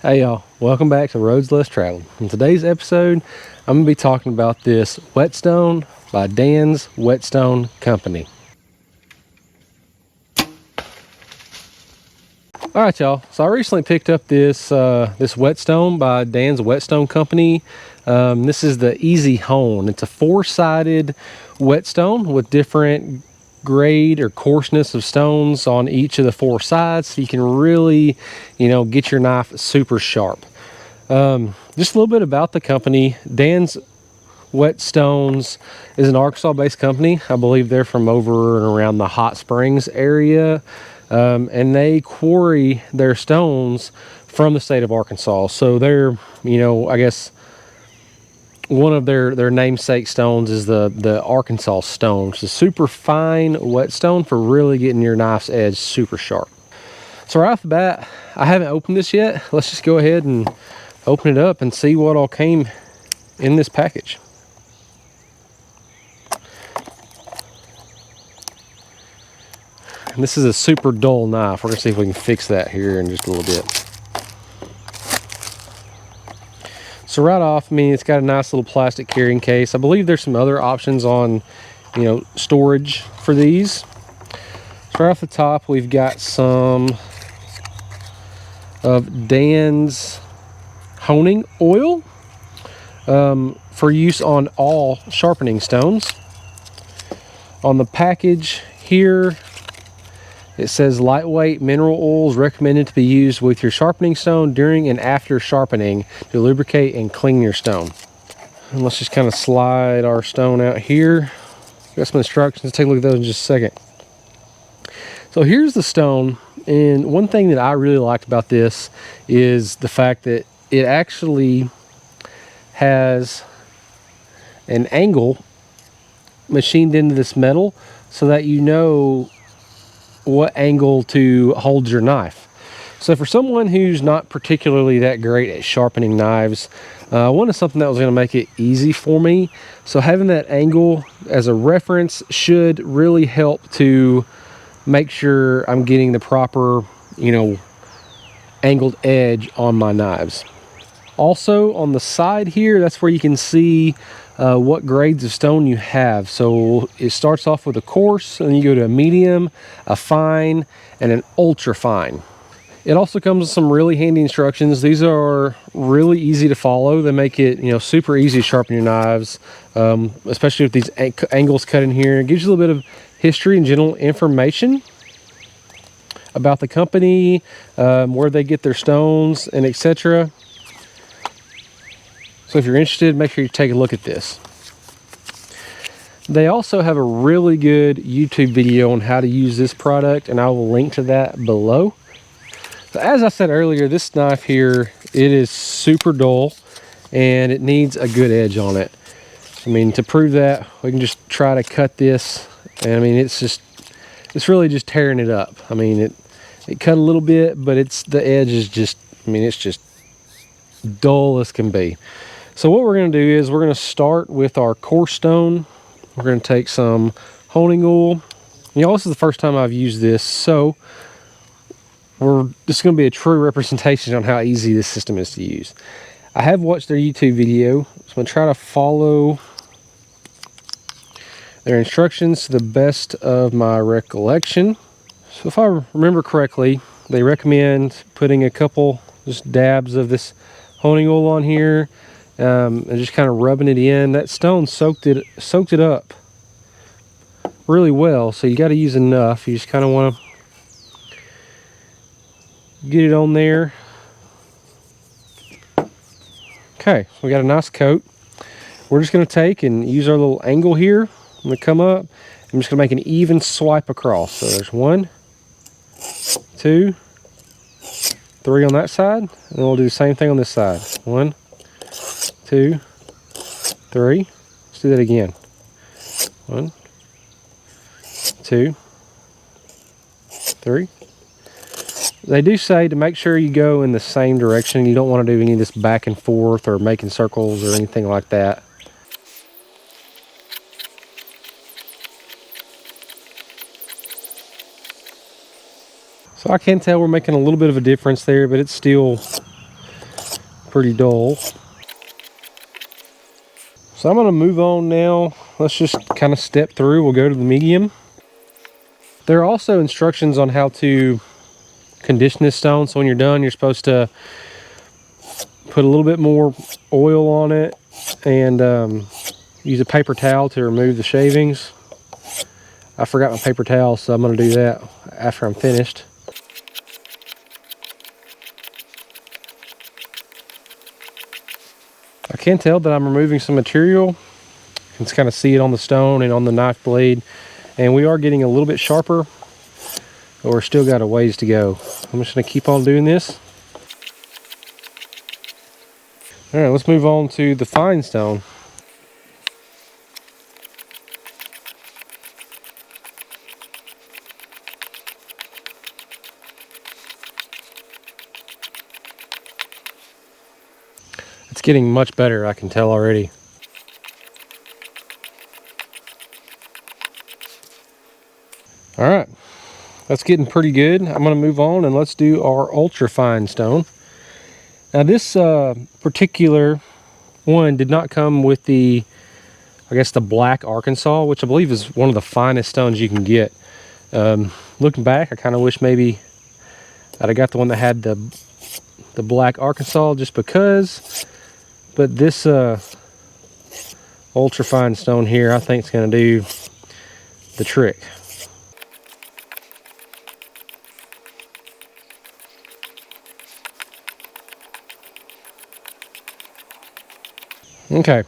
Hey y'all, welcome back to Roads Less Traveled. In today's episode, I'm going to be talking about this Whetstone by Dan's Whetstone Company. Alright y'all, so I recently picked up this Whetstone by Dan's Whetstone Company. This is the Easy Hone. It's a 4-sided whetstone with different grade or coarseness of stones on each of the 4 sides, so you can really, get your knife super sharp. Just a little bit about the company. Dan's Whetstones is an Arkansas-based company. I believe they're from over and around the Hot Springs area, and they quarry their stones from the state of Arkansas. So they're, I guess one of their namesake stones is the Arkansas stone. It's a super fine whetstone for really getting your knife's edge super sharp. So right off the bat, I haven't opened this yet. Let's just go ahead and open it up and see what all came in this package. And this is a super dull knife. We're gonna see if we can fix that here in just a little bit. So right off, it's got a nice little plastic carrying case. I believe there's some other options on, storage for these. So right off the top, we've got some of Dan's honing oil for use on all sharpening stones. On the package here, it says lightweight mineral oils recommended to be used with your sharpening stone during and after sharpening to lubricate and clean your stone. And let's just kind of slide our stone out here. Got some instructions. Take a look at those in just a second. So here's the stone, and one thing that I really liked about this is the fact that it actually has an angle machined into this metal so that you know what angle to hold your knife. So for someone who's not particularly that great at sharpening knives, I wanted something that was going to make it easy for me. So having that angle as a reference should really help to make sure I'm getting the proper, angled edge on my knives. Also on the side here, that's where you can see what grades of stone you have. So it starts off with a coarse, and then you go to a medium, a fine, and an ultra fine. It also comes with some really handy instructions. These are really easy to follow. They make it, super easy to sharpen your knives, especially with these angles cut in here. It gives you a little bit of history and general information about the company, where they get their stones, and etc. So if you're interested, make sure you take a look at this. They also have a really good YouTube video on how to use this product, and I will link to that below. So as I said earlier, this knife here, it is super dull and it needs a good edge on it. To prove that, we can just try to cut this, and it's really just tearing it up. It cut a little bit, but the edge is just, it's just dull as can be. So what we're going to do is we're going to start with our coarse stone. We're going to take some honing oil. This is the first time I've used this, so this is going to be a true representation on how easy this system is to use. I have watched their YouTube video, so I'm going to try to follow their instructions to the best of my recollection. So if I remember correctly, they recommend putting a couple just dabs of this honing oil on here, and just kind of rubbing it in. That stone soaked it up really well, so you got to use enough. You just kind of want to get it on there. Okay, so we got a nice coat. We're just going to take and use our little angle here. I'm going to come up. I'm just going to make an even swipe across. So there's 1, 2, 3 on that side, and we'll do the same thing on this side. 1, 2, 3. Let's do that again. 1, 2, 3. They do say to make sure you go in the same direction. You don't want to do any of this back and forth or making circles or anything like that. So I can tell we're making a little bit of a difference there, but it's still pretty dull. So I'm going to move on now. Let's just kind of step through. We'll go to the medium. There are also instructions on how to condition this stone. So when you're done, you're supposed to put a little bit more oil on it and use a paper towel to remove the shavings. I forgot my paper towel, so I'm going to do that after I'm finished. I can tell that I'm removing some material. You can kind of see it on the stone and on the knife blade. And we are getting a little bit sharper, but we're still got a ways to go. I'm just going to keep on doing this. All right, let's move on to the fine stone. It's getting much better, I can tell already. All right, that's getting pretty good. I'm going to move on and let's do our ultra fine stone. Now this particular one did not come with the, I guess, the black Arkansas, which I believe is one of the finest stones you can get. Looking back, I kind of wish maybe I'd have got the one that had the black Arkansas just because. But this ultra fine stone here, I think it's going to do the trick. Okay, I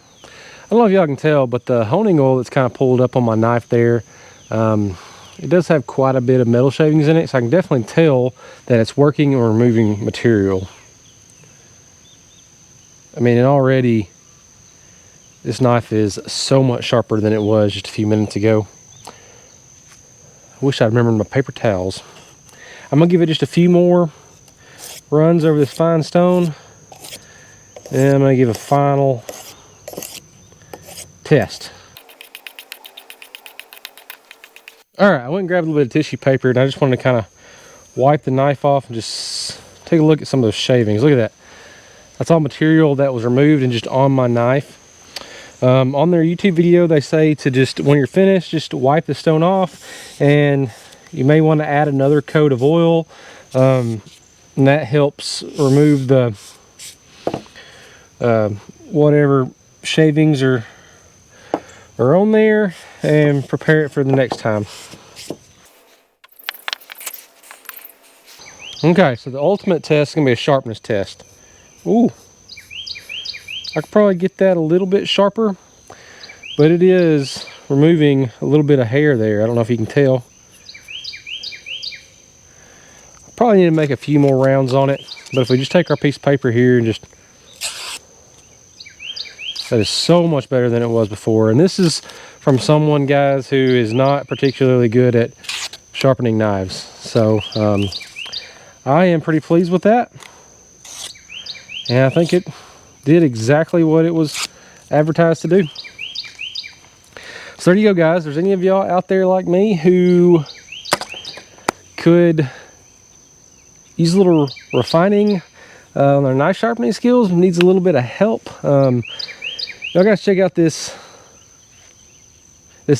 don't know if y'all can tell, but the honing oil that's kind of pulled up on my knife there, it does have quite a bit of metal shavings in it, so I can definitely tell that it's working or removing material. I mean, and already this knife is so much sharper than it was just a few minutes ago. I wish I remembered my paper towels. I'm gonna give it just a few more runs over this fine stone, and I'm gonna give a final test. All right, I went and grabbed a little bit of tissue paper, and I just wanted to kind of wipe the knife off and just take a look at some of those shavings. Look at that. That's all material that was removed and just on my knife. On their YouTube video, they say to just, when you're finished, just wipe the stone off, and you may want to add another coat of oil, and that helps remove the whatever shavings are on there, and prepare it for the next time. Okay, so the ultimate test is going to be a sharpness test. Ooh, I could probably get that a little bit sharper, but it is removing a little bit of hair there. I don't know if you can tell. Probably need to make a few more rounds on it, but if we just take our piece of paper here and just, that is so much better than it was before. And this is from someone, guys, who is not particularly good at sharpening knives. So I am pretty pleased with that. And I think it did exactly what it was advertised to do. So there you go, guys. If there's any of y'all out there like me who could use a little refining on their knife sharpening skills, needs a little bit of help, y'all guys check out this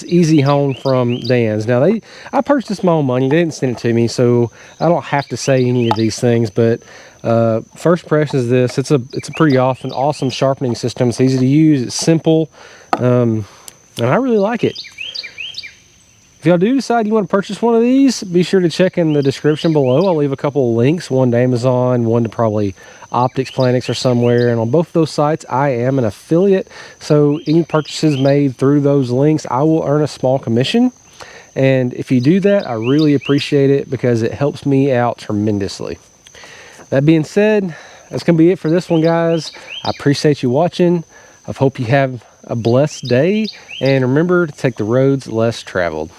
Easy Hone from Dan's. Now I purchased this my own money. They didn't send it to me, so I don't have to say any of these things, but first impression is this. It's a pretty awesome sharpening system. It's easy to use, it's simple, and I really like it. If y'all do decide you want to purchase one of these, be sure to check in the description below. I'll leave a couple of links, one to Amazon, one to probably Optics, Planix, or somewhere. And on both of those sites, I am an affiliate. So any purchases made through those links, I will earn a small commission. And if you do that, I really appreciate it because it helps me out tremendously. That being said, that's going to be it for this one, guys. I appreciate you watching. I hope you have a blessed day. And remember to take the roads less traveled.